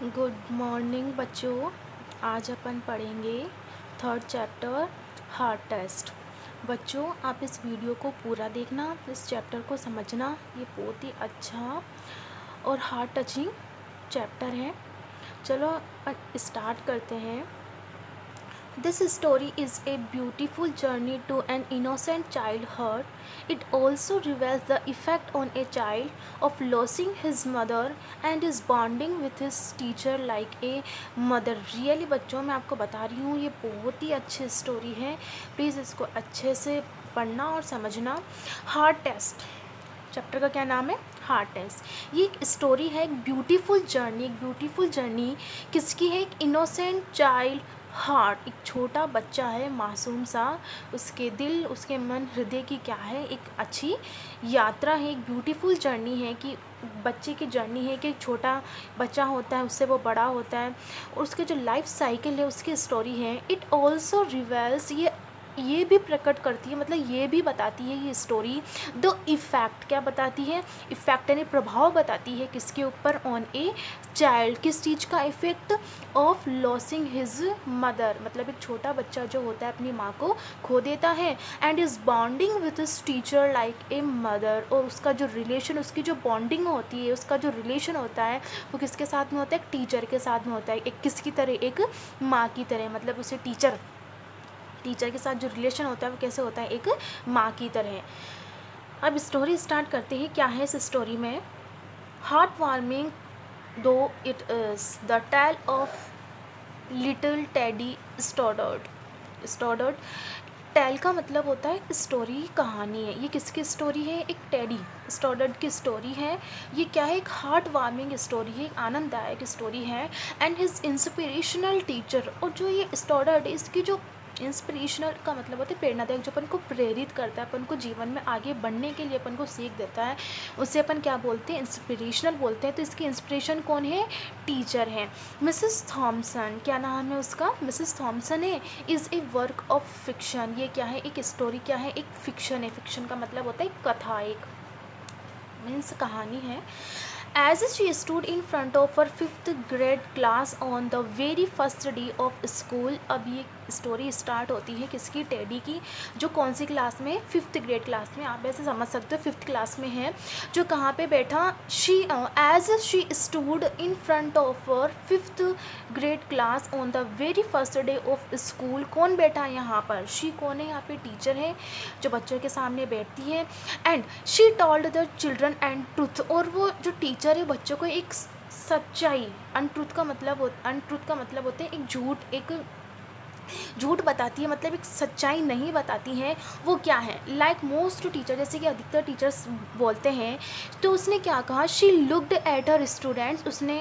Good morning बच्चों। आज अपन पढ़ेंगे थर्ड चैप्टर हार्ट टेस्ट। बच्चों आप इस वीडियो को पूरा देखना, इस चैप्टर को समझना। ये बहुत ही अच्छा और हार्ट टचिंग चैप्टर है। चलो अपन स्टार्ट करते हैं। This story is a beautiful journey to an innocent childhood. It also reveals the effect on a child of losing his mother and his bonding with his teacher like a mother. Really बच्चों मैं आपको बता रही हूँ ये बहुत ही अच्छी story है। प्लीज़ इसको अच्छे से पढ़ना और समझना। हार्ट टेस्ट चैप्टर का क्या नाम है? Heart test. ये एक स्टोरी है, एक ब्यूटीफुल जर्नी किसकी है? एक इनोसेंट चाइल्ड हार्ट, एक छोटा बच्चा है मासूम सा, उसके दिल, उसके मन, हृदय की क्या है? एक अच्छी यात्रा है, एक ब्यूटीफुल जर्नी है कि बच्चे की जर्नी है कि एक छोटा बच्चा होता है, उससे वो बड़ा होता है और उसके जो लाइफ साइकिल है उसकी स्टोरी है। इट ऑल्सो रिवेल्स, ये भी प्रकट करती है, मतलब ये भी बताती है ये स्टोरी द इफ़ेक्ट। क्या बताती है? इफ़ेक्ट यानी प्रभाव बताती है किसके ऊपर? On a child. किस चीज़ का effect? Of losing his mother, मतलब एक छोटा बच्चा जो होता है अपनी माँ को खो देता है। And is bonding with his teacher like a mother, और उसका जो रिलेशन, उसकी जो बॉन्डिंग होती है, उसका जो रिलेशन होता है वो किसके साथ में होता है? एक टीचर के साथ में होता है। एक किसकी तरह? एक माँ की तरह, मतलब उसे टीचर के साथ जो रिलेशन होता है वो कैसे होता है? एक माँ की तरह। अब स्टोरी स्टार्ट करते हैं। क्या है इस स्टोरी में? हार्ट वार्मिंग दो it is the tale of little Teddy Stoddard. Tale का मतलब होता है स्टोरी, कहानी है। ये किसकी स्टोरी है? एक टेडी स्टोडर्ड की स्टोरी है। ये क्या है? एक हार्ट वार्मिंग स्टोरी है, एक आनंददायक स्टोरी है। एंड हिज इंस्पिरेशनल टीचर, और जो ये स्टोडर्ड है इसकी जो इंस्पिरेशनल का मतलब होता है प्रेरणादायक, जो अपन को प्रेरित करता है, अपन को जीवन में आगे बढ़ने के लिए अपन को सीख देता है, उसे अपन क्या बोलते हैं? इंस्पिरेशनल बोलते हैं। तो इसकी इंस्पिरेशन कौन है? टीचर है मिसेस थॉमसन। क्या नाम है उसका? मिसेस थॉमसन है। Is a work of fiction. ये क्या है? एक स्टोरी। क्या है? एक फिक्शन है। फिक्शन का मतलब होता है कथा, एक मीन्स कहानी है। As she stood in front of her fifth grade class on the very first day of school, अब ये स्टोरी स्टार्ट होती है किसकी? टेडी की, जो कौन सी क्लास में? फिफ्थ ग्रेड क्लास में। आप ऐसे समझ सकते हो फिफ्थ क्लास में है, जो कहाँ पे बैठा? As she stood in front of her fifth grade class on the very first day of school. कौन बैठा है यहाँ पर? शी कौन है? यहाँ पे टीचर है जो बच्चों के सामने बैठती है। And she told the children and truth, और वो जो टीचर है बच्चों को एक सच्चाई, अनट्रूथ का मतलब होता है एक झूठ, एक झूठ बताती है, मतलब एक सच्चाई नहीं बताती हैं। वो क्या है? लाइक मोस्ट टीचर, जैसे कि अधिकतर टीचर्स बोलते हैं। तो उसने क्या कहा? She looked at her students, उसने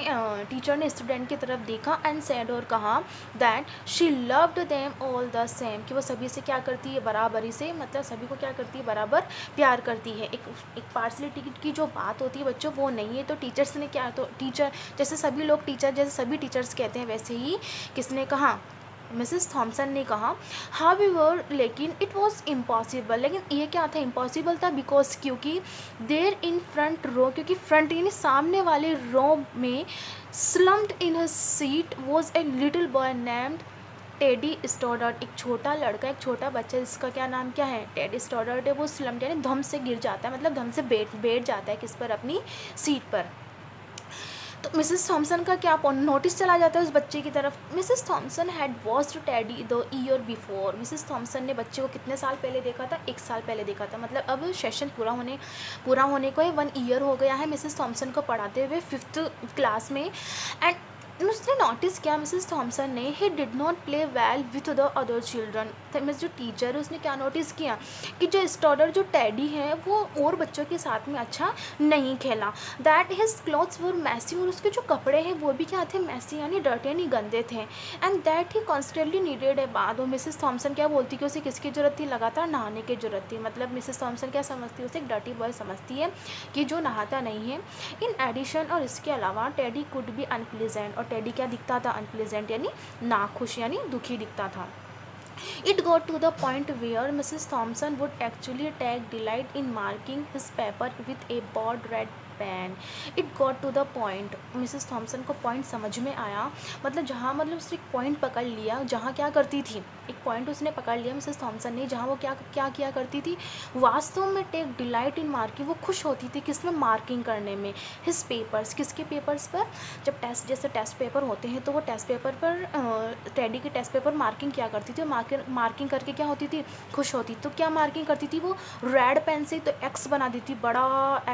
टीचर ने स्टूडेंट की तरफ देखा एंड सेड, और कहा that she loved them all the same, कि वो सभी से क्या करती है? बराबरी से, मतलब सभी को क्या करती है? बराबर प्यार करती है। एक पार्सलिटी की जो बात होती है बच्चों वो नहीं है। तो टीचर्स ने क्या, तो टीचर जैसे सभी लोग टीचर, जैसे सभी टीचर्स कहते हैं वैसे ही किसने कहा? मिसेस थॉमसन ने कहा। हाउएवर, लेकिन इट वॉज इम्पॉसिबल, लेकिन ये क्या था? इम्पॉसिबल था बिकॉज, क्योंकि देर इन फ्रंट रो, क्योंकि फ्रंट यानी सामने वाले रो में slumped in her seat was a little boy named Teddy Stoddard. एक छोटा लड़का, एक छोटा बच्चा, जिसका क्या नाम क्या है? टेडी स्टोडर्ड है। वो स्लम्प्ड यानी धम से गिर जाता है, मतलब धम से बैठ जाता है किस पर? अपनी सीट पर। तो मिसेस थॉमसन का क्या नोटिस चला जाता है उस बच्चे की तरफ। Mrs Thomson had watched Teddy the year before. Mrs Thompson ने बच्चे को कितने साल पहले देखा था? 1 साल पहले देखा था। मतलब अब सेशन पूरा होने को है, 1 ईयर हो गया है मिसेस थॉमसन को पढ़ाते हुए फिफ्थ क्लास में। एंड उसने नोटिस किया मिसेस थॉमसन ने, he did not play well with the other children. Miss जो टीचर है उसने क्या नोटिस किया कि जो स्टोडर, जो टेडी है, वो और बच्चों के साथ में अच्छा नहीं खेला। दैट हिज क्लॉथ्स वर मैसी, और उसके जो कपड़े हैं वो भी क्या थे? मैसी यानी डर्टी यानी गंदे थे। And that he constantly needed a bath, और मिसेस थॉमसन क्या बोलती कि उसे किसकी ज़रूरत थी? लगातार नहाने की ज़रूरत थी। मतलब मिसेस थॉमसन क्या समझती है? उसे एक डर्टी बॉय समझती है कि जो नहाता नहीं है। इन एडिशन, और इसके अलावा टेडी कुड बी अनप्लीजेंट, और टेडी क्या दिखता था? अनप्लीजेंट यानी नाखुश यानी दुखी दिखता था। It got to the point where Mrs. Thompson would actually take delight in marking his paper with a bold red pen, it got to the point. Mrs Thompson को पॉइंट समझ में आया, मतलब जहाँ मतलब उसने एक पॉइंट पकड़ लिया जहाँ क्या करती थी, एक पॉइंट उसने पकड़ लिया मिसेस थॉम्सन ने, जहाँ वो क्या क्या किया करती थी, वास्तव में टेक डिलाइट इन मार्किंग, वो खुश होती थी किसमें, मार्किंग करने में। हिज पेपर्स, किसके पेपर्स पर, जब टेस्ट जैसे टेस्ट पेपर होते हैं तो वो टेस्ट पेपर पर टेडी के टेस्ट पेपर मार्किंग क्या करती थी, मार्किंग करके क्या होती थी, खुश होती। तो क्या मार्किंग करती थी वो, रेड पेन से तो एक्स बना दी थी, बड़ा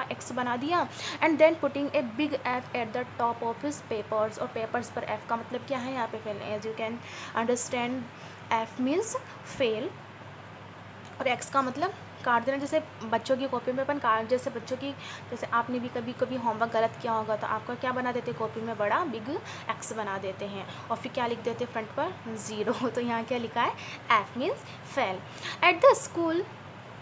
एक्स बना दिया, and then putting a big F at the top of his papers, और पेपर्स पर एफ का मतलब क्या है यहाँ पे fail, as you can understand F means fail, और एक्स का मतलब काट देना। जैसे बच्चों की कॉपी में अपन काट, जैसे बच्चों की, जैसे आपने भी कभी कभी होमवर्क गलत किया होगा तो आपका क्या बना देते, कॉपी में बड़ा बिग एक्स बना देते हैं, और फिर क्या लिख देते फ्रंट पर, ज़ीरो। तो यहाँ क्या लिखा है, F means fail. At the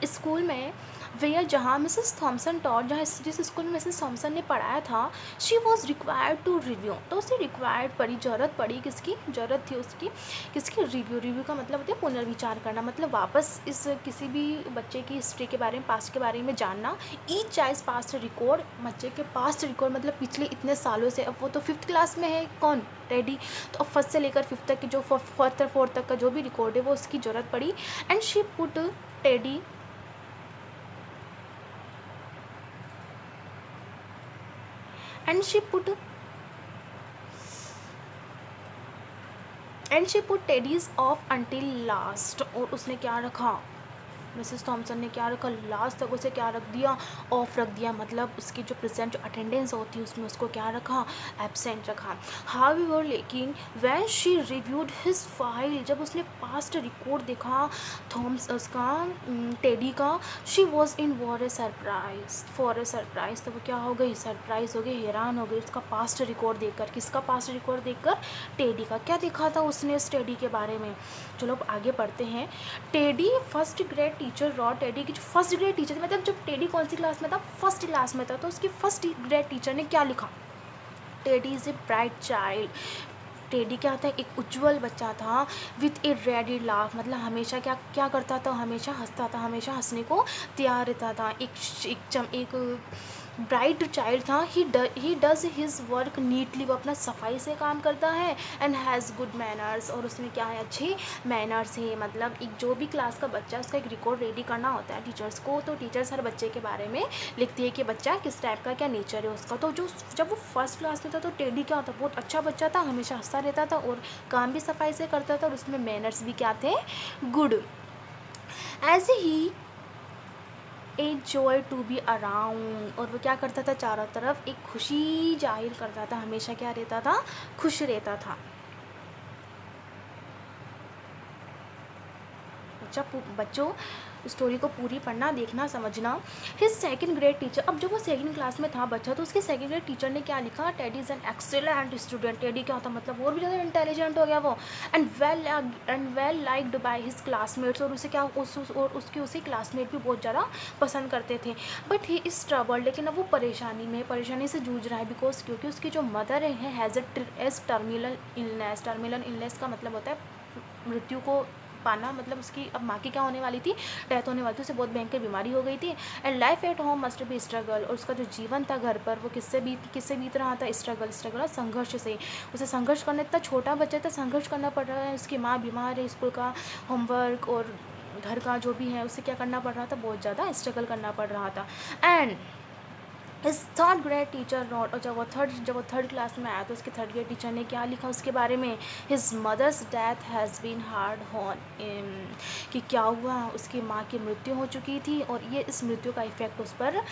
school में वेयर जहाँ मिसेस थॉम्सन टॉट, जहाँ जिस स्कूल में मिसेस थॉम्सन ने पढ़ाया था, she was required to review, तो उसे रिक्वायर्ड पड़ी, ज़रूरत पड़ी, किसकी ज़रूरत थी उसकी, किसकी, रिव्यू का मतलब होता है पुनर्विचार करना, मतलब वापस इस किसी भी बच्चे की हिस्ट्री के बारे में, पास्ट के बारे में जानना। ईच चाइल्ड पास्ट रिकॉर्ड, बच्चे के पास्ट रिकॉर्ड मतलब पिछले इतने सालों से, अब वो तो 5th क्लास में है, कौन, टेडी, तो अब फर्स्ट से लेकर 5th तक की जो 4th तक का जो भी रिकॉर्ड है वो उसकी ज़रूरत पड़ी। And she put teddy and she put teddies off until last, और उसने क्या रखा, मिसेस थॉम्सन ने क्या रखा, लास्ट तक उसे क्या रख दिया, ऑफ रख दिया, मतलब उसकी जो प्रेजेंट जो अटेंडेंस होती है उसमें उसको क्या रखा, एब्सेंट रखा। हाउएवर, लेकिन when she reviewed his file, जब उसने पास्ट रिकॉर्ड देखा थॉम्स उसका टेडी का, she was in for a surprise, तो वो क्या हो गई, सरप्राइज हो गई, हैरान हो गई उसका पास्ट रिकॉर्ड देखकर। किसका पास्ट रिकॉर्ड देखकर, टेडी का। क्या देखा था उसने इस टेडी के बारे में, चलो अब आगे पढ़ते हैं। Teddy first grade teacher raw, teddy की जो फर्स्ट ग्रेड टीचर थी, मतलब जब टेडी कौन सी क्लास में था, फर्स्ट क्लास में था, तो उसकी फर्स्ट ग्रेड टीचर ने क्या लिखा, teddy is a bright child, teddy क्या था, एक उज्ज्वल बच्चा था, विथ ए रेडी लाफ, मतलब हमेशा क्या क्या करता था, हमेशा हंसता था, हमेशा हंसने को तैयार रहता था, एक ब्राइट चाइल्ड था। He does his work neatly, वो अपना सफाई से काम करता है, एंड हैज़ गुड मैनर्स, और उसमें क्या है, अच्छे मैनर्स है। मतलब एक जो भी क्लास का बच्चा, उसका एक रिकॉर्ड रेडी करना होता है टीचर्स को, तो टीचर्स हर बच्चे के बारे में लिखती है कि बच्चा किस टाइप का, क्या नेचर है उसका। तो जो जब वो फर्स्ट क्लास में था तो टेडी क्या होता, बहुत अच्छा बच्चा था, हमेशा हंसता रहता था और काम भी सफाई से करता था, और उसमें मैनर्स भी क्या थे, good. As he a joy to be around, और वो क्या करता था, चारों तरफ एक खुशी जाहिर करता था, हमेशा क्या रहता था, खुश रहता था। बच्चों स्टोरी को पूरी पढ़ना, देखना, समझना। हिज सेकंड ग्रेड टीचर, अब जब वो सेकंड क्लास में था बच्चा, तो उसके सेकंड ग्रेड टीचर ने क्या लिखा, teddy is an excellent student, teddy क्या होता मतलब और भी ज़्यादा इंटेलिजेंट हो गया वो, and well liked by his classmates, और उसे क्या और उसके उसे क्लासमेट भी बहुत ज़्यादा पसंद करते थे। बट ही इज़ ट्रबल, लेकिन अब वो परेशानी से जूझ रहा है, बिकॉज क्योंकि उसकी जो मदर है हैज़ टर्मिनल इलनेस का मतलब होता है मृत्यु को पाना, मतलब उसकी अब माँ की क्या होने वाली थी, डेथ होने वाली थी, उसे बहुत भयंकर बीमारी हो गई थी। And life at home must be struggle, और उसका जो जीवन था घर पर वो किससे बीत रहा था, स्ट्रगल संघर्ष से। उसे संघर्ष करना, इतना छोटा बच्चा था, संघर्ष करना पड़ रहा है, उसकी माँ बीमार है, स्कूल का होमवर्क और घर का जो भी है उसे क्या करना पड़ रहा था, बहुत ज़्यादा स्ट्रगल करना पड़ रहा था। एंड इस थर्ड ग्रेड टीचर नोट, और जब वो थर्ड क्लास में आया तो उसके थर्ड ग्रेड टीचर ने क्या लिखा उसके बारे में, his mother's death has been hard on, कि क्या हुआ, उसकी माँ की मृत्यु हो चुकी थी, और ये इस मृत्यु का इफ़ेक्ट उस पर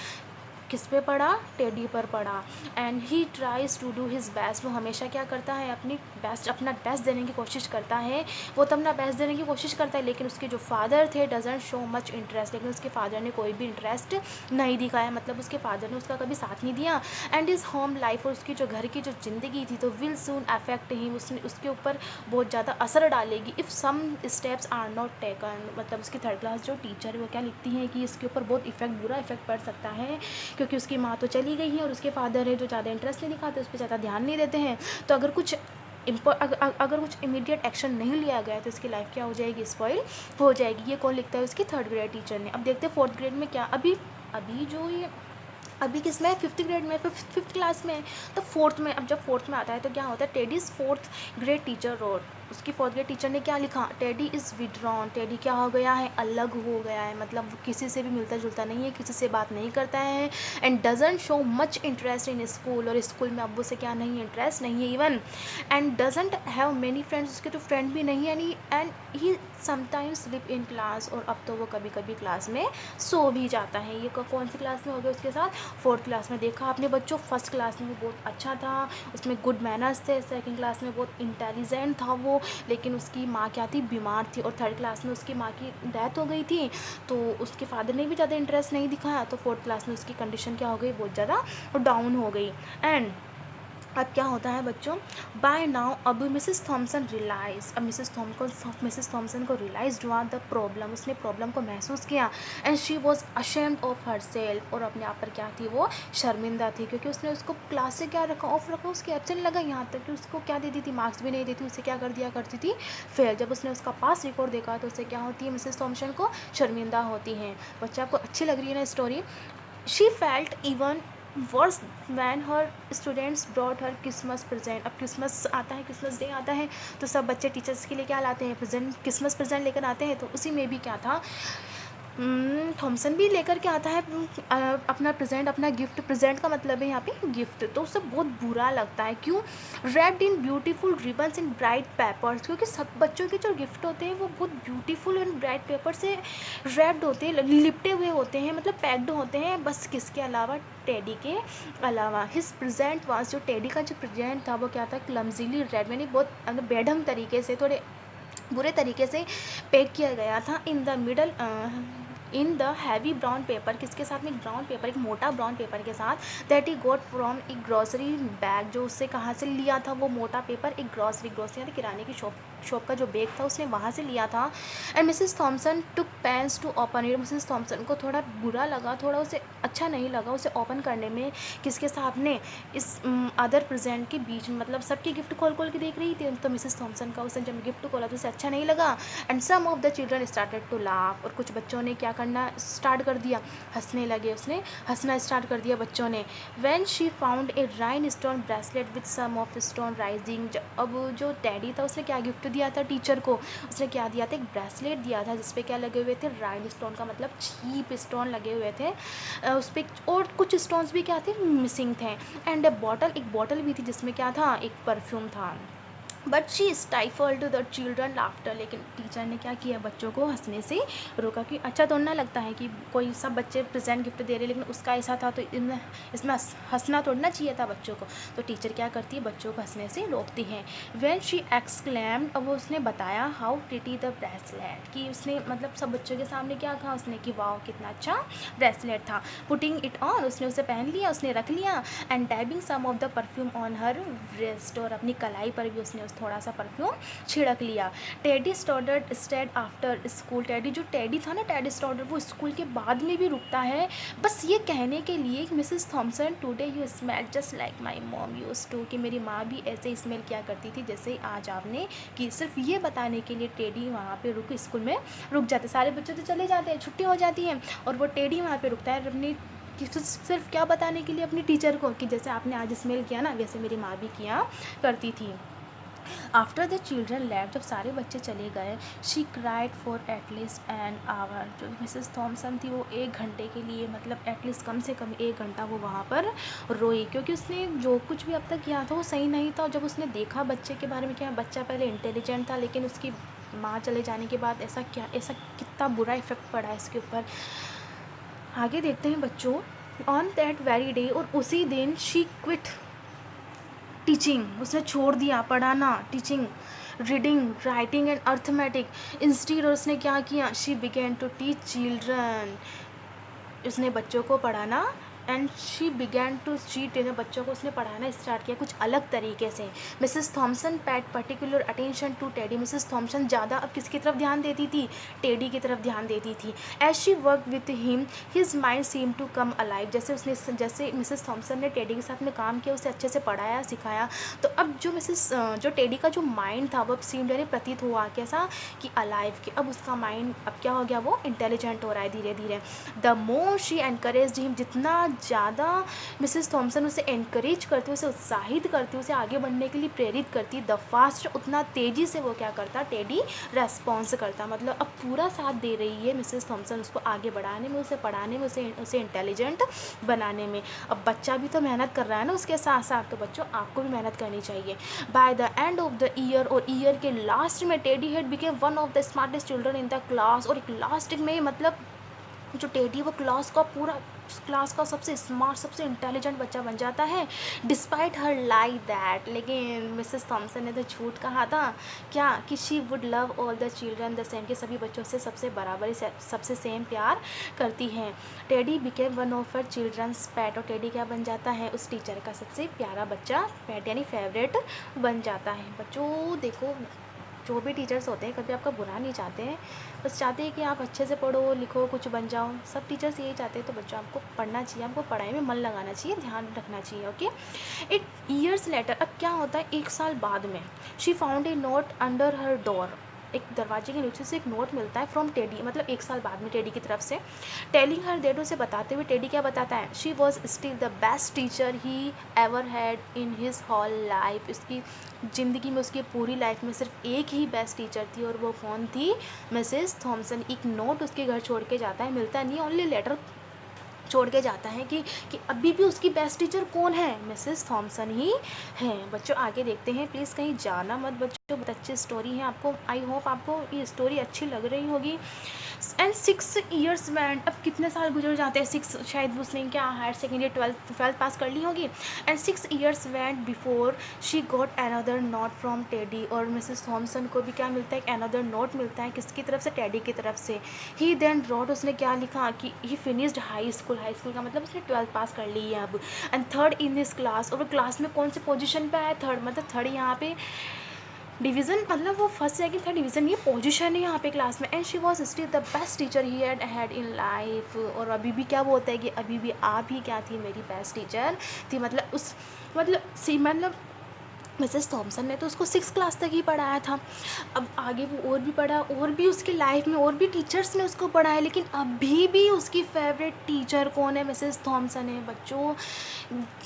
किस पे पड़ा, टेडी पर पड़ा। And he tries to do his best, वो हमेशा क्या करता है, अपना बेस्ट देने की कोशिश करता है, वो तो अपना बेस्ट देने की कोशिश करता है, लेकिन उसके जो फादर थे डजंट शो मच इंटरेस्ट, लेकिन उसके फादर ने कोई भी इंटरेस्ट नहीं दिखाया, मतलब उसके फादर ने उसका कभी साथ नहीं दिया। एंड इज़ होम लाइफ, और उसकी जो घर की जो ज़िंदगी थी तो विल सून अफेक्ट हिम, उसके ऊपर बहुत ज़्यादा असर डालेगी, if some steps are not taken, मतलब उसकी थर्ड क्लास जो टीचर है वो क्या लिखती हैं कि इसके ऊपर बहुत बुरा इफेक्ट पड़ सकता है, क्योंकि उसकी माँ तो चली गई है और उसके फादर है जो ज़्यादा इंटरेस्ट नहीं दिखाते, उस पर ज़्यादा ध्यान नहीं देते हैं। तो अगर कुछ इमीडिएट एक्शन नहीं लिया गया तो इसकी लाइफ क्या हो जाएगी, स्पॉइल हो जाएगी। ये कौन लिखता है, उसकी थर्ड ग्रेड टीचर ने। अब देखते हैं फोर्थ ग्रेड में क्या, अभी जो ये अभी किस में, फिफ्थ ग्रेड में, फिफ्थ क्लास में है। तो फोर्थ में, अब जब फोर्थ में आता है तो क्या होता है, teddies fourth grade teacher road, उसकी फोर्थ ग्रेड टीचर ने क्या लिखा, टेडी इज़ विड्रॉन, टेडी क्या हो गया है, अलग हो गया है, मतलब किसी से भी मिलता जुलता नहीं है, किसी से बात नहीं करता है, and doesn't show much interest in school, और स्कूल में अब उसे क्या नहीं, इंटरेस्ट नहीं है even, and doesn't have many friends, उसके तो फ्रेंड भी नहीं है, and he sometimes slip in class, और अब तो वो कभी कभी क्लास में सो भी जाता है। ये कौन सी क्लास में हो गया उसके साथ, फोर्थ क्लास में। देखा आपने बच्चों, फर्स्ट क्लास में बहुत अच्छा था, उसमें गुड मैनर्स थे, सेकंड क्लास में बहुत इंटेलिजेंट था वो, लेकिन उसकी माँ क्या थी, बीमार थी, और थर्ड क्लास में उसकी माँ की डेथ हो गई थी, तो उसके फादर ने भी ज़्यादा इंटरेस्ट नहीं दिखाया, तो फोर्थ क्लास में उसकी कंडीशन क्या हो गई, बहुत ज़्यादा डाउन हो गई। एंड अब क्या होता है बच्चों, बाय नाउ अब मिसेस थॉमसन रियलाइज, अब मिसेस थॉमसन को रियलाइज हुआ द प्रॉब्लम, उसने प्रॉब्लम को महसूस किया, and she was ashamed of her self, और अपने आप पर क्या थी, वो शर्मिंदा थी, क्योंकि उसने उसको क्लास से क्या रखा, ऑफ रखा, उसकी एब्सेंट लगा, यहाँ तक कि उसको क्या देती थी, मार्क्स भी नहीं देती, उसे क्या कर दिया करती थी, फेल। जब उसने उसका पास रिकॉर्ड देखा तो उसे क्या होती है, मिसेस थॉमसन को शर्मिंदा होती हैं। बच्चा आपको अच्छी लग रही है ना story. She felt even worse van her students brought her Christmas present. अब क्रिसमस आता है, क्रिसमस डे आता है, तो सब बच्चे टीचर्स के लिए क्या लाते हैं, प्रेजेंट, क्रिसमस प्रेजेंट लेकर आते हैं, तो उसी में भी क्या था, थॉमसन भी लेकर के आता है अपना प्रेजेंट, अपना गिफ्ट, प्रेजेंट का मतलब है यहाँ पे गिफ्ट, तो उसे बहुत बुरा लगता है। क्यों, wrapped in beautiful ribbons in bright papers, क्योंकि सब बच्चों के जो गिफ्ट होते हैं वो बहुत ब्यूटीफुल एंड ब्राइट पेपर से रैप्ड होते हैं, लिपटे हुए होते हैं, मतलब पैक्ड होते हैं, बस किसके अलावा, टेडी के अलावा। हिज प्रेजेंट वाज, जो टेडी का जो प्रेजेंट था वो क्या था, क्लमजीली रेड, यानी बहुत बेढंग तरीके से, थोड़े बुरे तरीके से पैक किया गया था, in the heavy brown paper, किसके साथ में, ब्राउन पेपर, एक मोटा ब्राउन पेपर के साथ, दैट ही गॉट फ्रॉम एक ग्रॉसरी बैग, जो उससे कहाँ से लिया था वो मोटा पेपर, एक ग्रॉसरी यानी किराने की शॉप का जो बैग था उसने वहाँ से लिया था। And Mrs Thompson took pains to open it, Mrs Thompson को थोड़ा बुरा लगा, थोड़ा उसे अच्छा नहीं लगा उसे ओपन करने में, किसके सामने, इस अदर प्रेजेंट के बीच में, मतलब सबके गिफ्ट खोल खोल के देख रही थी, तो मिसेस थॉमसन का उसने जब गिफ्ट खोला तो उसे अच्छा नहीं लगा। And some of the children started to laugh, और कुछ बच्चों ने क्या करना स्टार्ट कर दिया, हंसने लगे, उसने हंसना स्टार्ट कर दिया बच्चों ने। When she found a rhinestone bracelet with some of stone rising, अब जो डैडी था उसने क्या गिफ्ट दिया था टीचर को, उसने क्या दिया था, एक ब्रेसलेट दिया था जिसपे क्या लगे हुए थे, राइन स्टोन का मतलब चीप स्टोन लगे हुए थे उस पर, और कुछ स्टोन्स भी क्या थे, मिसिंग थे। एंड एक बॉटल भी थी जिसमें क्या था, एक परफ्यूम था। But she stifled the children laughter, लेकिन टीचर ने क्या किया, बच्चों को हंसने से रोका, कि अच्छा तो ना लगता है कि कोई सब बच्चे प्रेजेंट गिफ्ट दे रहे, लेकिन उसका ऐसा था तो इसमें हंसना तोड़ना चाहिए था बच्चों को, तो टीचर क्या करती है, बच्चों को हंसने से रोकती हैं। व्हेन शी एक्सक्लेम्ड, अब उसने बताया, हाउ प्रिटी द ब्रेसलेट, कि उसने मतलब सब बच्चों के सामने क्या कहा उसने, कि वाह कितना अच्छा ब्रेसलेट था। पुटिंग इट ऑन, उसने उसे पहन लिया, उसने रख लिया, and dabbing some of the perfume on her breast, और अपनी कलाई पर भी उसने थोड़ा सा परफ्यूम छिड़क लिया। Teddy Stoddard stayed after school, Teddy था ना, टेडी स्टॉडर्ड, वो स्कूल के बाद में भी रुकता है बस ये कहने के लिए कि Mrs Thompson today you smell just like my mom used to, कि मेरी माँ भी ऐसे ही स्मेल किया करती थी जैसे आज आपने, कि सिर्फ ये बताने के लिए टेडी वहाँ पे स्कूल में रुक जाते, सारे बच्चे तो चले जाते हैं, छुट्टी हो जाती है, और वो टेडी वहाँ पे रुकता है अपनी, कि सिर्फ क्या बताने के लिए, अपनी टीचर को, कि जैसे आपने आज स्मेल किया ना वैसे मेरी माँ भी किया करती थी। आफ्टर द चिल्ड्रन लेफ्ट, जब सारे बच्चे चले गए, she cried for at least an hour, जो मिसेस थॉमसन थी वो 1 घंटे के लिए, मतलब एटलीस्ट कम से कम 1 घंटा वो वहाँ पर रोई, क्योंकि उसने जो कुछ भी अब तक किया था वो सही नहीं था। जब उसने देखा बच्चे के बारे में, क्या बच्चा पहले इंटेलिजेंट था, लेकिन उसकी माँ चले जाने के बाद ऐसा कितना बुरा इफेक्ट पड़ा है इसके ऊपर। आगे देखते हैं बच्चों। ऑन दैट वेरी डे, और उसी दिन, शी क्विट टीचिंग, उसने छोड़ दिया पढ़ाना, teaching, reading, writing and arithmetic instead, और उसने क्या किया, she began to teach children, उसने बच्चों को पढ़ाना, and she began to cheat, बच्चों को उसने पढ़ाना स्टार्ट किया कुछ अलग तरीके से। Mrs Thompson paid particular attention to Teddy, Mrs Thompson ज़्यादा अब किसकी तरफ ध्यान देती थी, टेडी की तरफ ध्यान देती थी। As she work with him his mind seem to come alive, जैसे मिसेस थॉमसन ने टेडी के साथ में काम किया, उसे अच्छे से पढ़ाया सिखाया, तो अब जो टेडी का जो माइंड था वो सीम यानी प्रतीत हुआ कैसा, कि अलाइव, कि अब उसका माइंड अब क्या हो गया, वो इंटेलिजेंट हो रहा है धीरे धीरे। The more she encourage him, जितना बहुत ज़्यादा मिसेस थॉम्सन उसे एनकरेज करती, उसे उत्साहित करती, उसे आगे बढ़ने के लिए प्रेरित करती। द फास्ट, उतना तेज़ी से वो क्या करता, टेडी रेस्पॉन्स करता। मतलब अब पूरा साथ दे रही है मिसेस थॉम्सन उसको आगे बढ़ाने में, उसे पढ़ाने में, उसे इंटेलिजेंट बनाने में। अब बच्चा भी तो मेहनत कर रहा है ना उसके साथ साथ, तो बच्चों आपको भी मेहनत करनी चाहिए। By the end of the year, और ईयर के लास्ट में teddy had became one of the smartest children in the class. और एक लास्ट में मतलब जो टेडी वो क्लास का सबसे स्मार्ट, सबसे इंटेलिजेंट बच्चा बन जाता है, डिस्पाइट हर लाइक दैट। लेकिन मिसेस थॉम्सन ने तो झूठ कहा था, क्या कि she would love all the children the same, कि सभी बच्चों से सबसे बराबरी से सबसे सेम प्यार करती हैं। Teddy became one of her children's pet, और टेडी क्या बन जाता है, उस टीचर का सबसे प्यारा बच्चा, पेट यानी फेवरेट बन जाता है। बच्चों देखो, जो भी टीचर्स होते हैं कभी आपका बुरा नहीं चाहते हैं, बस चाहते हैं कि आप अच्छे से पढ़ो लिखो कुछ बन जाओ। सब टीचर्स यही चाहते हैं। तो बच्चों आपको पढ़ना चाहिए, आपको पढ़ाई में मन लगाना चाहिए, ध्यान रखना चाहिए। ओके, इट ईयर्स लेटर, अब क्या होता है, एक साल बाद में, she found A note under her door, एक दरवाजे के नीचे से एक नोट मिलता है फ्रॉम टेडी, मतलब एक साल बाद में टेडी की तरफ से, टेलिंग हर दैट, उसे बताते हुए टेडी क्या बताता है, she was still the best teacher he ever had in his whole life. उसकी ज़िंदगी में, उसकी पूरी लाइफ में सिर्फ एक ही बेस्ट टीचर थी, और वो कौन थी, मिसेस थॉम्सन। एक नोट उसके घर छोड़ के जाता है, मिलता नहीं, ओनली लेटर छोड़ के जाता है कि अभी भी उसकी बेस्ट टीचर कौन है, मिसेस थॉम्सन ही है। बच्चों आगे देखते हैं, प्लीज़ कहीं जाना मत बच्चों, बहुत अच्छी स्टोरी है। आपको, आई होप आपको ये स्टोरी अच्छी लग रही होगी। एंड 6 ईयर्स वेंट, अब कितने साल गुजर जाते हैं, 6, शायद उसने क्या हायर सेकेंडरी 12th पास कर ली होगी। And 6 years went before she got another note from teddy, और मिसेस थॉम्सन को भी क्या मिलता है, एक अनदर नोट मिलता है, किसकी तरफ से, टेडी की तरफ से। ही देन रोट, उसने क्या लिखा कि ही फिनिश्ड हाई स्कूल का मतलब उसने 12th पास कर ली है अब। And third in this class, और वो क्लास में कौन से पोजीशन पे आया, थर्ड, मतलब थर्ड यहाँ पे डिवीज़न, मतलब वो फर्स्ट सेकंड थर्ड डिवीज़न, ये पोजीशन है यहाँ पे क्लास में। And she was still the best teacher he had in life, और अभी भी क्या बोलता है कि अभी भी आप ही क्या थी, मेरी बेस्ट टीचर थी। मतलब मिसेस थॉम्सन ने तो उसको 6 क्लास तक ही पढ़ाया था। अब आगे वो और भी पढ़ा, और भी उसकी लाइफ में और भी टीचर्स ने उसको पढ़ाया, लेकिन अभी भी उसकी फेवरेट टीचर कौन है, मिसेस थॉम्सन है। बच्चों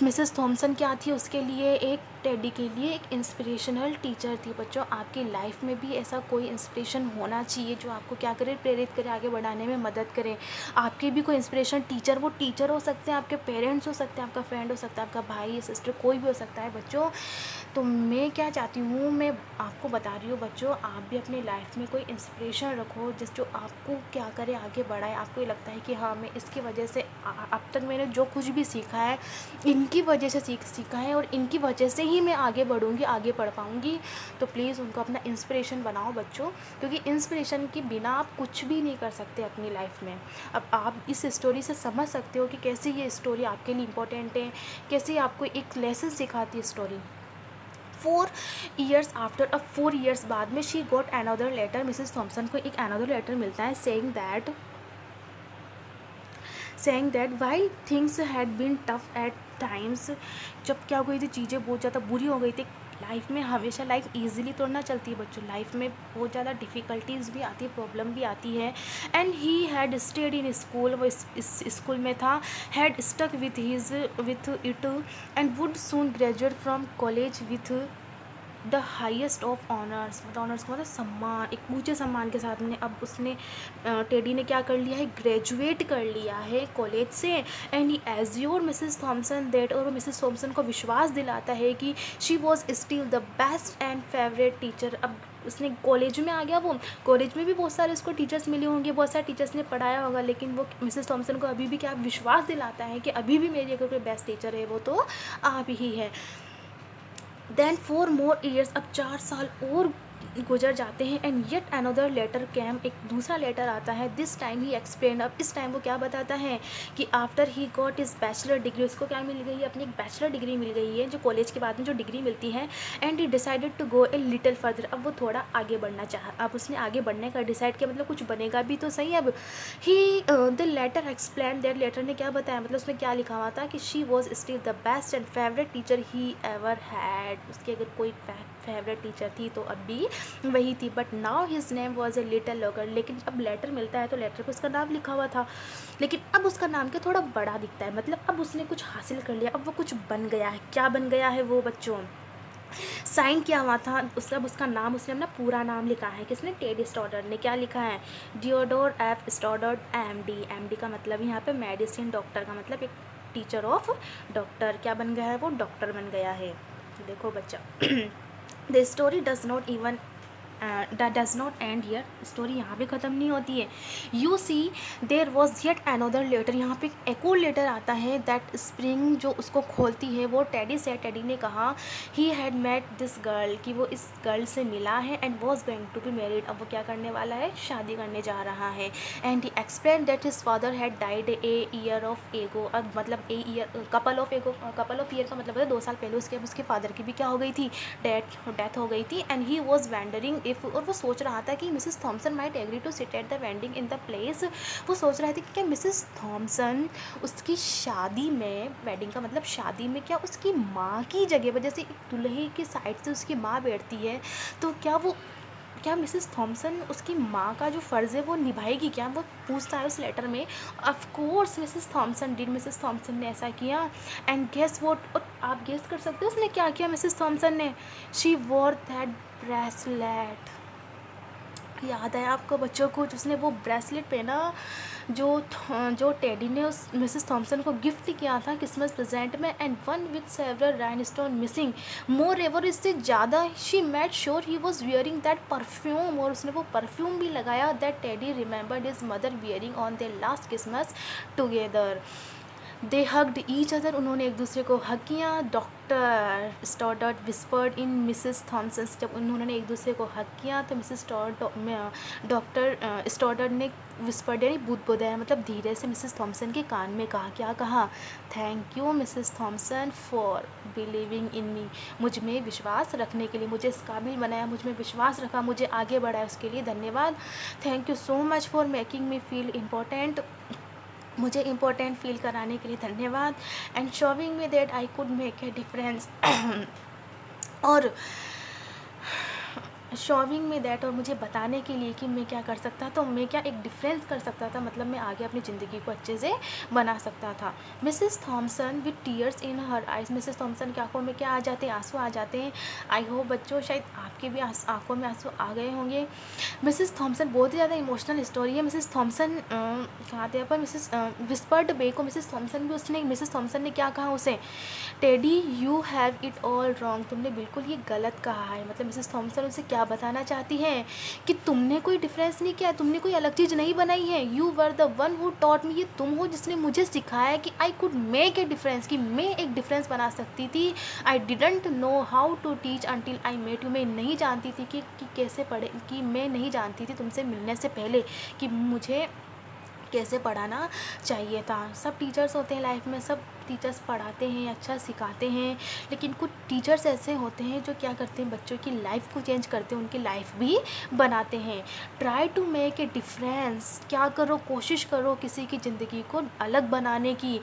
मिसेस थॉम्सन क्या थी उसके लिए, एक टेडी के लिए एक इंस्पिरेशनल टीचर थी। बच्चों आपकी लाइफ में भी ऐसा कोई इंस्पिरेशन होना चाहिए जो आपको क्या करे, प्रेरित करे, आगे बढ़ाने में मदद करे। आपके भी कोई इंस्पिरेशन टीचर, वो टीचर हो सकते हैं, आपके पेरेंट्स हो सकते हैं, आपका फ्रेंड हो सकता है, आपका भाई सिस्टर, कोई भी हो सकता है। बच्चों तो मैं क्या चाहती हूँ, मैं आपको बता रही हूँ बच्चों, आप भी अपनी लाइफ में कोई इंस्पिरेशन रखो जो आपको क्या करे, आगे बढ़ाए। आपको ये लगता है कि हाँ, मैं इसकी वजह से अब तक मैंने जो कुछ भी सीखा है, इनकी वजह से सीखा है, और इनकी वजह से ही मैं आगे बढ़ूँगी, आगे बढ़ पाऊँगी। तो प्लीज़ उनको अपना इंस्पिरेशन बनाओ बच्चों, क्योंकि इंस्पिरेशन के बिना आप कुछ भी नहीं कर सकते अपनी लाइफ में। अब आप इस स्टोरी से समझ सकते हो कि कैसे ये स्टोरी आपके लिए इम्पोर्टेंट है, कैसे आपको एक लेसन सिखाती है स्टोरी। 4 ईयर्स आफ्टर, अब 4 ईयर्स बाद में, she got another letter, Mrs Thompson को एक अनदर लेटर मिलता है, saying that while things had been tough at times, जब क्या हो गई थी, चीज़ें बहुत ज़्यादा बुरी हो गई थी लाइफ में। हमेशा लाइफ इजीली तो ना चलती है बच्चों, लाइफ में बहुत ज़्यादा डिफ़िकल्टीज़ भी आती है, प्रॉब्लम भी आती है। And he had stayed in school, वो इस स्कूल में था, had stuck with it, and would soon graduate from college with the highest of honours, मतलब ऑनर्स का मतलब सम्मान, एक ऊँचे सम्मान के साथ में। अब उसने टेडी ने क्या कर लिया है, ग्रेजुएट कर लिया है कॉलेज से। And he assure Mrs Thompson that, और मिसेस थॉम्सन को विश्वास दिलाता है कि she was still the best and favourite teacher. अब उसने कॉलेज में आ गया, वो कॉलेज में भी बहुत सारे उसको टीचर्स मिले होंगे, बहुत सारे टीचर्स ने पढ़ाया होगा, लेकिन वो मिसेस थॉम्सन को अभी भी क्या विश्वास दिलाता है कि अभी भी मेरी अगर कोई बेस्ट टीचर है वो तो आप ही है। देन 4 more years, अब 4 साल और गुजर जाते हैं। And yet another letter came, एक दूसरा लेटर आता है। दिस टाइम ही एक्सप्लेन, अब इस टाइम वो क्या बताता है कि after he got is bachelor degree, उसको क्या मिल गई है, अपनी एक बैचलर डिग्री मिल गई है, जो कॉलेज के बाद में जो डिग्री मिलती है। And he decided to go a little further, अब वो थोड़ा आगे बढ़ना चाहा, अब उसने आगे बढ़ने का डिसाइड किया, मतलब कुछ बनेगा भी तो सही। अब he the letter explain that, letter ने क्या बताया, मतलब उसमें क्या लिखा हुआ था कि she was still the best and favourite teacher he ever had, उसकी अगर कोई फेवरेट टीचर थी तो अब भी वही थी, but now his name was a little logger. लेकिन अब लेटर मिलता है तो लेटर पर उसका नाम लिखा हुआ था, लेकिन अब उसका नाम क्या थोड़ा बड़ा दिखता है, मतलब अब उसने कुछ हासिल कर लिया, अब वो कुछ बन गया है। क्या बन गया है वो बच्चों? साइन किया हुआ था उसका, उसका नाम उसने अपना पूरा नाम लिखा है। किसने? टेडी स्टोडर ने। क्या लिखा है? डियोडोर एफ स्टोडर MD। MD का मतलब यहाँ पे मेडिसिन, डॉक्टर का मतलब एक टीचर ऑफ डॉक्टर। क्या बन गया है वो? डॉक्टर बन गया है। देखो बच्चा the story does not even does not end here. Story यहाँ पे ख़त्म नहीं होती है। You see there was yet another letter. यहाँ पे एक और लेटर आता है। दैट स्प्रिंग जो उसको खोलती है वो टेडी से, टेडी ने कहा he had met this girl, कि वो इस गर्ल से मिला है and was going to be married. अब वो क्या करने वाला है? शादी करने जा रहा है। And he explain that his father had died a year of एगो। अब मतलब ए ईयर, कपल ऑफ एगो, कपल ऑफ ईयर का मतलब है 2 साल पहले उसके फादर की भी क्या हो गई थी? डेथ हो गई थी। And he was wondering if, और वो सोच रहा था कि Mrs Thompson might agree to sit at the wedding in the place. वो सोच रहा था कि क्या मिसेस थॉमसन उसकी शादी में, वेडिंग का मतलब शादी में, क्या उसकी माँ की जगह पर, जैसे दुल्हे की साइड से उसकी माँ बैठती है, तो क्या मिसेस थॉमसन उसकी माँ का जो फ़र्ज़ है वो निभाएगी क्या? वो पूछता है उस लेटर में। Of course Mrs Thompson did. Mrs Thompson ने ऐसा किया। एंड गेस व्हाट, और आप गेस कर सकते हो उसने क्या किया मिसेस थॉमसन ने? She war that bracelet. याद है आपको बच्चों को? उसने वो ब्रेसलेट पहना जो टेडी ने उस मिसेस थॉमसन को गिफ्ट किया था क्रिसमस प्रेजेंट में। And one with several rhinestone missing. More ever, इससे ज़्यादा, she made sure he was wearing that perfume, और उसने वो परफ्यूम भी लगाया that teddy remembered his mother wearing on their last Christmas together. They hugged each other, उन्होंने एक दूसरे को हग किया। Doctor स्टोडर्ट whispered in Mrs Thompson, जब उन्होंने एक दूसरे को हग किया तो मिसेस डॉक्टर स्टोडर्ट ने विस्पर्ड यानी बुदबुदाया, मतलब धीरे से मिसेस थॉमसन के कान में कहा। क्या कहा? Thank you Mrs Thompson for believing in me. मुझ में विश्वास रखने के लिए, मुझे इस काबिल बनाया, मुझ में विश्वास रखा, मुझे आगे बढ़ाया, उसके लिए धन्यवाद। Thank you so much for making me feel important, मुझे इम्पोर्टेंट फील कराने के लिए धन्यवाद। And showing me that I could make a difference, और शोविंग में दैट, और मुझे बताने के लिए कि मैं क्या कर सकता था, मैं क्या एक डिफरेंस कर सकता था, मतलब मैं आगे अपनी ज़िंदगी को अच्छे से बना सकता था। Mrs Thompson with tears in her eyes. Mrs Thompson की आंखों में क्या आ जाते हैं? आंसू आ जाते हैं। आई होप बच्चों शायद आपके भी आंखों में आंसू आ गए होंगे। मिसेस थॉमसन बहुत ही ज़्यादा इमोशनल स्टोरी है। मिसेस थॉमसन कहाँ थे पर मिसेस विस्पर्ड बे को मिसेस थॉमसन भी, उसने मिसेस थॉमसन ने क्या कहा उसे? Teddy you have it all wrong, तुमने बिल्कुल ये गलत कहा है। मतलब मिसेस थॉमसन उसे क्या बताना चाहती हैं कि तुमने कोई डिफरेंस नहीं किया, तुमने कोई अलग चीज़ नहीं बनाई है। You were the one who taught me, ये तुम हो जिसने मुझे सिखाया कि I could make a difference, कि मैं एक डिफरेंस बना सकती थी। I didn't know how to teach until I met you, मैं नहीं जानती थी कि कैसे पढ़े, कि मैं नहीं जानती थी तुमसे मिलने से पहले कि मुझे कैसे पढ़ाना चाहिए था। सब टीचर्स होते हैं लाइफ में, सब टीचर्स पढ़ाते हैं, अच्छा सिखाते हैं, लेकिन कुछ टीचर्स ऐसे होते हैं जो क्या करते हैं, बच्चों की लाइफ को चेंज करते हैं, उनकी लाइफ भी बनाते हैं। Try to make a difference, क्या करो, कोशिश करो किसी की ज़िंदगी को अलग बनाने की।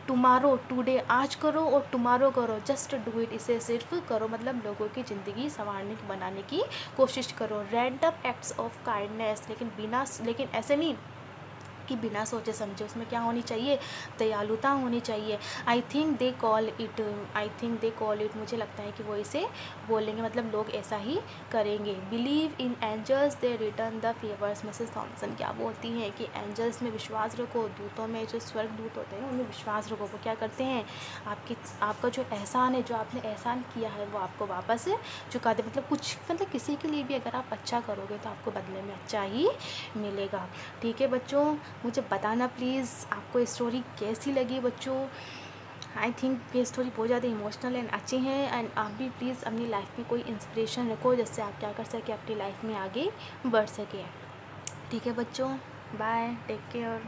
टुमारो, टुडे आज करो, और टुमारो करो, जस्ट डू इट, इसे सिर्फ करो, मतलब लोगों की ज़िंदगी संवारने की, बनाने की कोशिश करो। रैंडम एक्ट्स ऑफ काइंडनेस, लेकिन ऐसे नहीं कि बिना सोचे समझे, उसमें क्या होनी चाहिए? दयालुता होनी चाहिए। I think they call it, मुझे लगता है कि वो इसे बोलेंगे, मतलब लोग ऐसा ही करेंगे। Believe in angels they return the favours. Mrs Thompson क्या बोलती हैं कि एंजल्स में विश्वास रखो, दूतों में, जो स्वर्ग दूत होते हैं उनमें विश्वास रखो। वो क्या करते हैं? आपका जो एहसान है, जो आपने एहसान किया है, वो आपको वापस चुका दे। मतलब किसी के लिए भी अगर आप अच्छा करोगे तो आपको बदले में अच्छा ही मिलेगा। ठीक है बच्चों, मुझे बताना प्लीज़ आपको स्टोरी कैसी लगी बच्चों। आई थिंक ये स्टोरी बहुत ज़्यादा इमोशनल एंड अच्छी है। एंड आप भी प्लीज़ अपनी लाइफ में कोई इंस्पिरेशन रखो, जिससे आप क्या कर सकें, अपनी लाइफ में आगे बढ़ सकें। ठीक है बच्चों, बाय, टेक केयर।